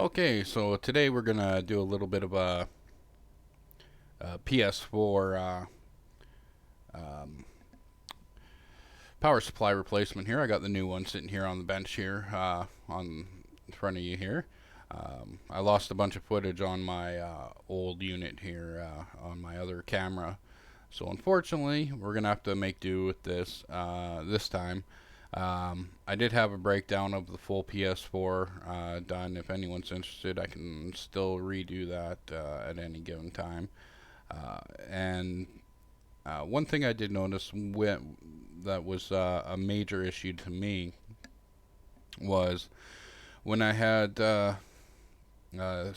Okay, so today we're gonna do a little bit of a PS4 um, power supply replacement here. I got the new one sitting here on the bench here on in front of you here. I lost a bunch of footage on my old unit here on my other camera, so unfortunately we're gonna have to make do with this this time. I did have a breakdown of the full PS4 done. If anyone's interested, I can still redo that at any given time. And one thing I did notice that was a major issue to me was when I had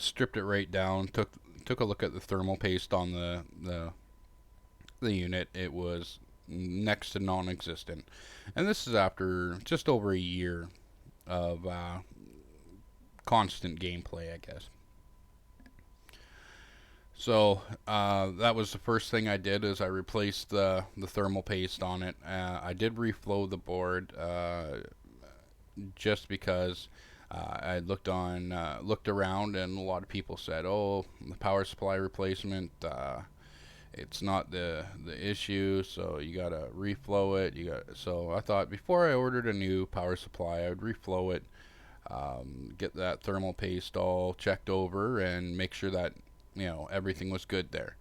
stripped it right down, took a look at the thermal paste on the unit. It was next to non-existent, and this is after just over a year of constant gameplay, I guess. So that was the first thing I did is I replaced the thermal paste on it. I did reflow the board just because I looked around, and a lot of people said, "Oh, the power supply replacement, it's not the issue, so you gotta reflow it." So I thought before I ordered a new power supply, I would reflow it, get that thermal paste all checked over, and make sure that everything was good there.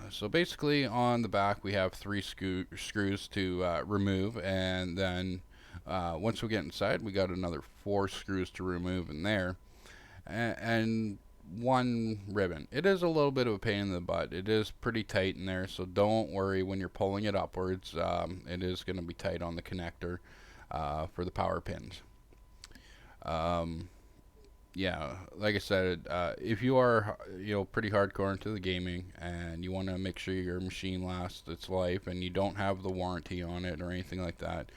So basically, on the back we have three screws to remove, and then once we get inside, we got another four screws to remove in there, and one ribbon. It is a little bit of a pain in the butt. It is pretty tight in there, so don't worry when you're pulling it upwards. It is going to be tight on the connector for the power pins. Yeah, like I said, if you are pretty hardcore into the gaming and you want to make sure your machine lasts its life and you don't have the warranty on it or anything like that,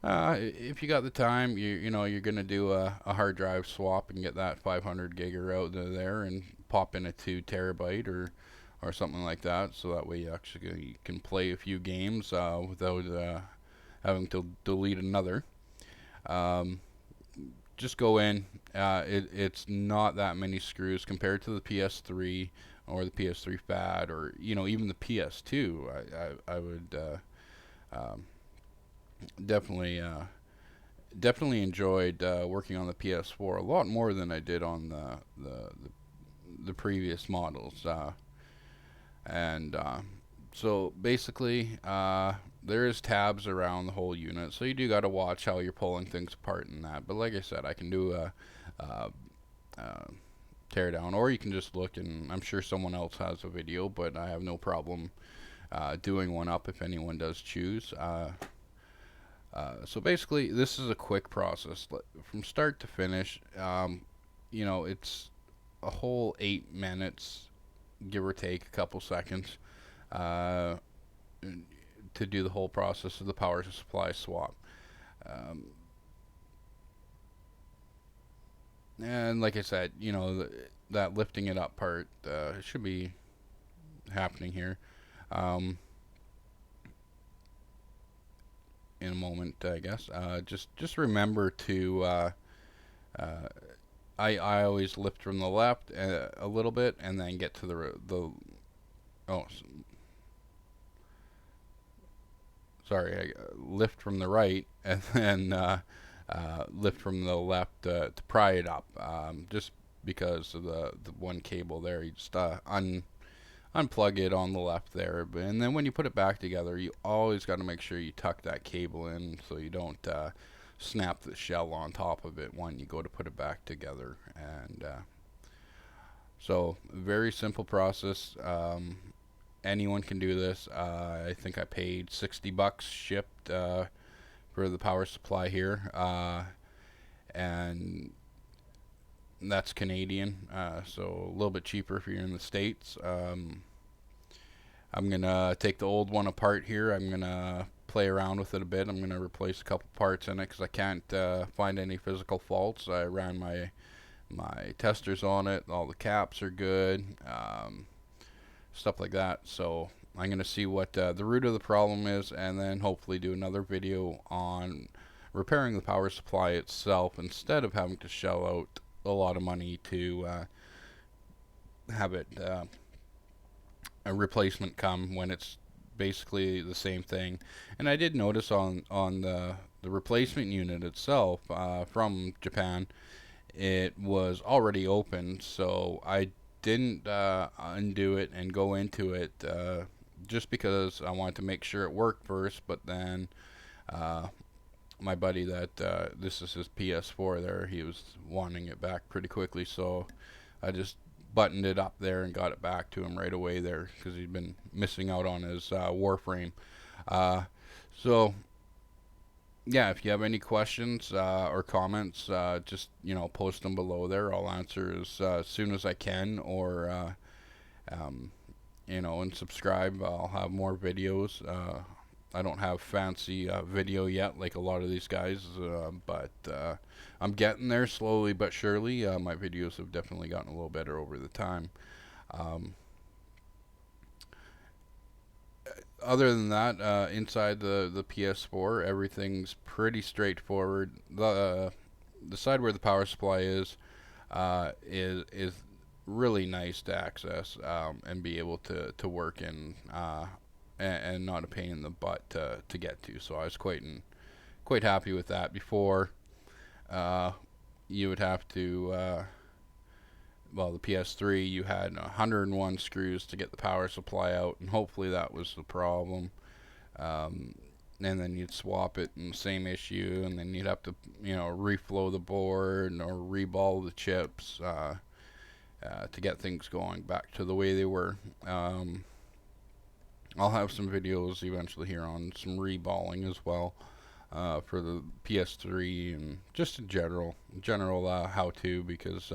if you got the time, you're gonna do a hard drive swap and get that 500 giger out of there and pop in a 2 terabyte or something like that, so that way you actually can play a few games without having to delete another. Um, just go in. It's not that many screws compared to the PS3 or the PS3 Fat or even the PS2. I would um, definitely enjoyed working on the PS4 a lot more than I did on the previous models. And So basically, there is tabs around the whole unit, so you do got to watch how you're pulling things apart in that. But like I said, I can do a tear down, or you can just look, and I'm sure someone else has a video, but I have no problem doing one up if anyone does choose. So basically, this is a quick process from start to finish. It's a whole 8 minutes, give or take a couple seconds, uh, to do the whole process of the power supply swap. Um, and like I said, that lifting it up part should be happening here. Um, in a moment, I guess. Just remember to uh, I always lift from the left a little bit, and then get to the oh sorry, I lift from the right, and then lift from the left to pry it up. Just because of the one cable there, you just unplug it on the left there, and then when you put it back together, you always got to make sure you tuck that cable in so you don't snap the shell on top of it when you go to put it back together. And so very simple process. Anyone can do this. I think I paid $60 shipped for the power supply here, and that's Canadian, so a little bit cheaper if you're in the States. I'm gonna take the old one apart here. I'm gonna play around with it a bit. I'm gonna replace a couple parts in it because I can't find any physical faults. I ran my testers on it. All the caps are good, stuff like that. So I'm gonna see what the root of the problem is, and then hopefully do another video on repairing the power supply itself instead of having to shell out a lot of money to have it a replacement come when it's basically the same thing. And I did notice on the replacement unit itself from Japan, it was already open, so I didn't undo it and go into it just because I wanted to make sure it worked first. But then my buddy that this is his PS4 there, he was wanting it back pretty quickly, so I just buttoned it up there and got it back to him right away there because he'd been missing out on his Warframe. So yeah, if you have any questions or comments, just post them below there. I'll answer as soon as I can, or and subscribe. I'll have more videos. I don't have fancy video yet like a lot of these guys, but I'm getting there slowly but surely. My videos have definitely gotten a little better over the time. Other than that, inside the PS4, everything's pretty straightforward. The side where the power supply is really nice to access and be able to work in, and not a pain in the butt to get to. So I was quite happy with that. Before, you would have to the PS3, you had 101 screws to get the power supply out, and hopefully that was the problem. And then you'd swap it, and the same issue, and then you'd have to, reflow the board or reball the chips to get things going back to the way they were. I'll have some videos eventually here on some reballing as well for the PS3, and just in general how-to, because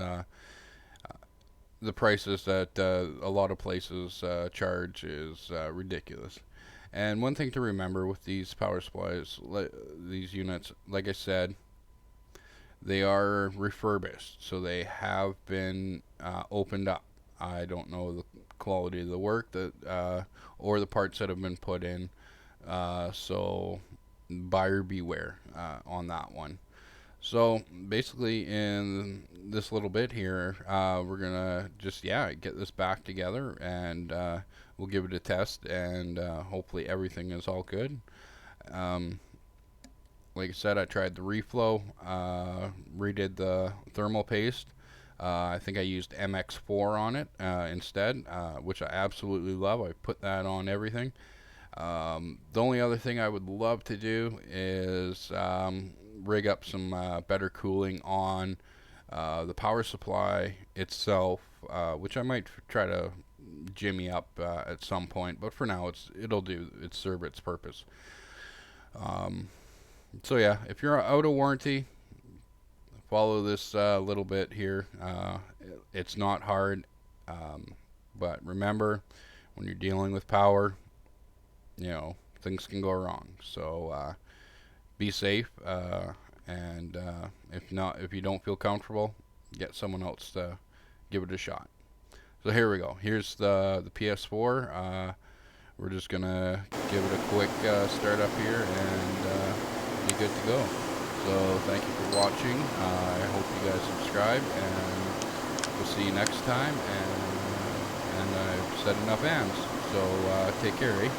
the prices that a lot of places charge is ridiculous. And one thing to remember with these power supplies, these units, like I said, they are refurbished, so they have been opened up. I don't know the quality of the work that or the parts that have been put in, so buyer beware on that one. So basically, in this little bit here, we're gonna just get this back together, and we'll give it a test, and hopefully everything is all good. Like I said, I tried the reflow, redid the thermal paste. I think I used MX4 on it instead, which I absolutely love. I put that on everything. The only other thing I would love to do is rig up some better cooling on the power supply itself, which I might try to jimmy up at some point, but for now it'll serve its purpose. So yeah, if you're out of warranty, follow this little bit here. It's not hard, but remember, when you're dealing with power, things can go wrong. So be safe, and if you don't feel comfortable, get someone else to give it a shot. So here we go. Here's the PS4. We're just gonna give it a quick start up here, and be good to go. So thank you for watching. I hope you guys subscribe, and we'll see you next time. And I've said enough ands. So take care, eh?